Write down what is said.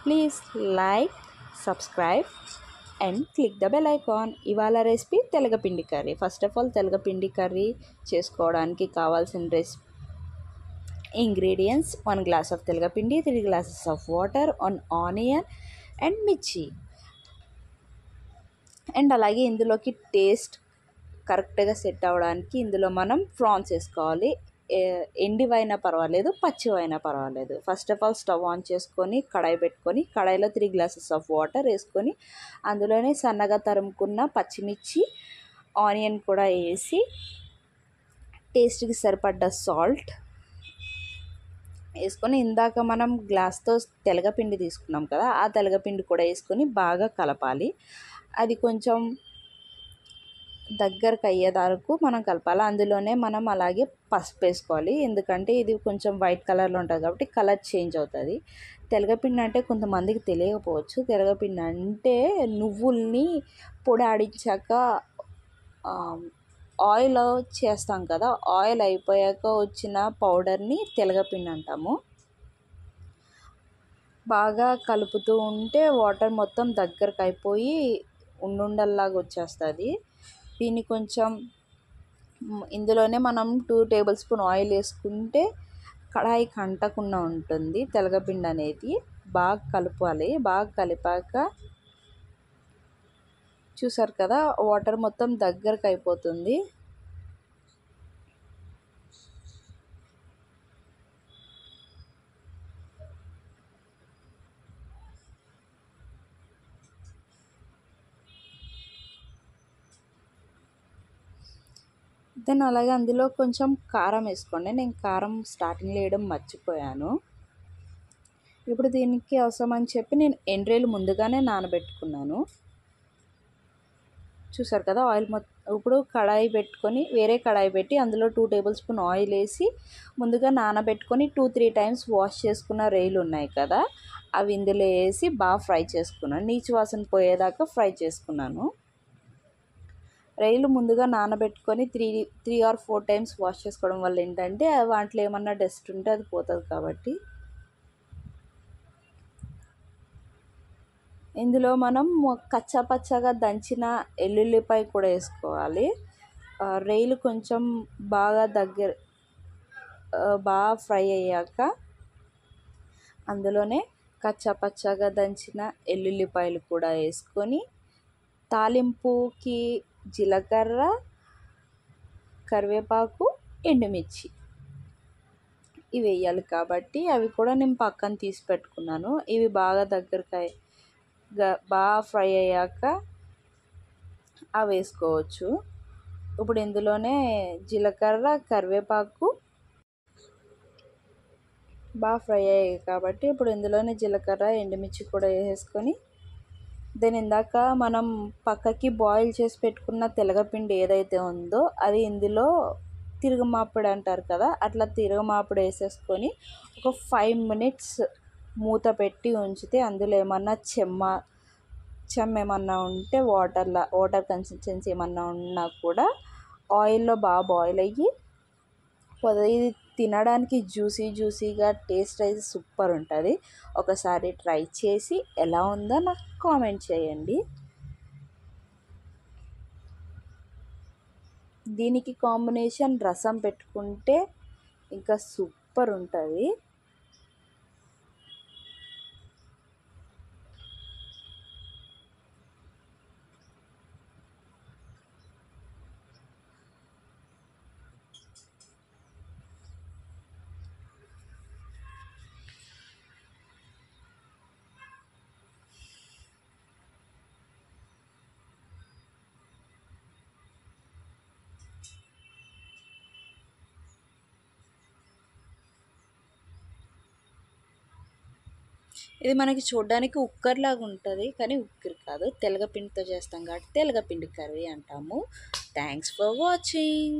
Please like, subscribe and click the bell icon. ఇవాళ recipe తెలగపిండి curry. First of all తెలగపిండి curry చేసుకోవడానికి కావాల్సిన ఇంగ్రీడియంట్స్: 1 glass of తెలగపిండి, 3 glasses of water, 1 onion and మిర్చి. And అలాగే ఇందులోకి టేస్ట్ కరెక్ట్గా సెట్ అవ్వడానికి ఇందులో మనం ప్రాన్స్ వేసుకోవాలి. ఎండివైనా పర్వాలేదు, పచ్చివైనా పర్వాలేదు. First of all stove on చేసుకొని కడాయి పెట్టుకొని కడాయిలో 3 glasses ఆఫ్ వాటర్ వేసుకొని అందులోనే సన్నగా తరుముకున్న పచ్చిమిర్చి, ఆనియన్ కూడా వేసి టేస్ట్కి సరిపడ్డ సాల్ట్ వేసుకొని ఇందాక మనం గ్లాస్తో తెలగపిండి తీసుకున్నాం కదా, ఆ తెలగపిండి కూడా వేసుకొని బాగా కలపాలి. అది కొంచెం దగ్గరకు అయ్యేదారకు మనం కలపాలి. అందులోనే మనం అలాగే పసుపు వేసుకోవాలి, ఎందుకంటే ఇది కొంచెం వైట్ కలర్లో ఉంటుంది కాబట్టి కలర్ చేంజ్ అవుతుంది. తెలగపిండి అంటే కొంతమందికి తెలియకపోవచ్చు. తెలగపిండి అంటే నువ్వుల్ని పొడి ఆడించాక ఆయిల్ చేస్తాం కదా, ఆయిల్ అయిపోయాక వచ్చిన పౌడర్ని తెలగపిండి అంటాము. బాగా కలుపుతూ ఉంటే వాటర్ మొత్తం దగ్గరకు అయిపోయి ఉండుండల్లాగా వచ్చేస్తుంది. దీన్ని కొంచెం ఇందులోనే మనం 2 tablespoon ఆయిల్ వేసుకుంటే కడాయికి అంటకుండా ఉంటుంది. తెలగపిండి అనేది బాగా కలపాలి. బాగా కలిపాక చూసారు కదా, వాటర్ మొత్తం దగ్గరకు అయిపోతుంది. దెన్ అలాగే అందులో కొంచెం కారం వేసుకోండి. నేను కారం స్టార్టింగ్లో వేయడం మర్చిపోయాను. ఇప్పుడు దీనికి అవసరం అని చెప్పి నేను ఎండ్రేలు ముందుగానే నానబెట్టుకున్నాను. చూసారు కదా, ఆయిల్ ఇప్పుడు కడాయి పెట్టుకొని వేరే కడాయి పెట్టి అందులో 2 tablespoon ఆయిల్ వేసి ముందుగా నానబెట్టుకొని 2-3 times వాష్ చేసుకున్న రొయ్యలు ఉన్నాయి కదా, అవి ఇందులో వేసి బాగా ఫ్రై చేసుకున్నాను. నీచు వాసన పోయేదాకా ఫ్రై చేసుకున్నాను. రొయ్యలు ముందుగా నానబెట్టుకొని 3 or 4 times వాష్ చేసుకోవడం వల్ల ఏంటంటే వాటిలో ఏమన్నా డస్ట్ ఉంటే అది పోతుంది కాబట్టి. ఇందులో మనం కచ్చాపచ్చాగా దంచిన ఎల్లుల్లిపాయ కూడా వేసుకోవాలి. రొయ్యలు కొంచెం బాగా ఫ్రై అయ్యాక అందులోనే కచ్చాపచ్చాగా దంచిన ఎల్లుల్లిపాయలు కూడా వేసుకొని తాలింపుకి జీలకర్ర, కరివేపాకు, ఎండుమిర్చి ఇవి వేయాలి కాబట్టి అవి కూడా నేను పక్కన తీసి పెట్టుకున్నాను. ఇవి బాగా బాగా ఫ్రై అయ్యాక అవి వేసుకోవచ్చు. ఇప్పుడు ఇందులోనే జీలకర్ర, కరివేపాకు బాగా ఫ్రై అయ్యాయి కాబట్టి ఇప్పుడు ఇందులోనే జీలకర్ర, ఎండుమిర్చి కూడా వేసుకొని దాని ఇందాక మనం పక్కకి బాయిల్ చేసి పెట్టుకున్న తెలగపిండి ఏదైతే ఉందో అది ఇందులో తిరుగుమాపుడు అంటారు కదా, అట్లా తిరుగుమాపుడు వేసేసుకొని ఒక 5 minutes మూత పెట్టి ఉంచితే అందులో ఏమన్నా చెమ్మ ఏమన్నా ఉంటే వాటర్ కన్సిస్టెన్సీ ఏమన్నా ఉన్నా కూడా ఆయిల్లో బాగా బాయిల్ అయ్యి ఇది తినడానికి జ్యూసీగా టేస్ట్ అయితే సూపర్ ఉంటుంది. ఒకసారి ట్రై చేసి ఎలా ఉందో నాకు కామెంట్ చేయండి. దీనికి కాంబినేషన్ రసం పెట్టుకుంటే ఇంకా సూపర్ ఉంటుంది. ఇది మనకి చూడడానికి ఉక్కర్ లాగా ఉంటుంది, కానీ ఉక్కర్ కాదు. తెలగపిండితో చేస్తాం కాబట్టి తెలగపిండి కర్రీ అంటాము. Thanks for watching.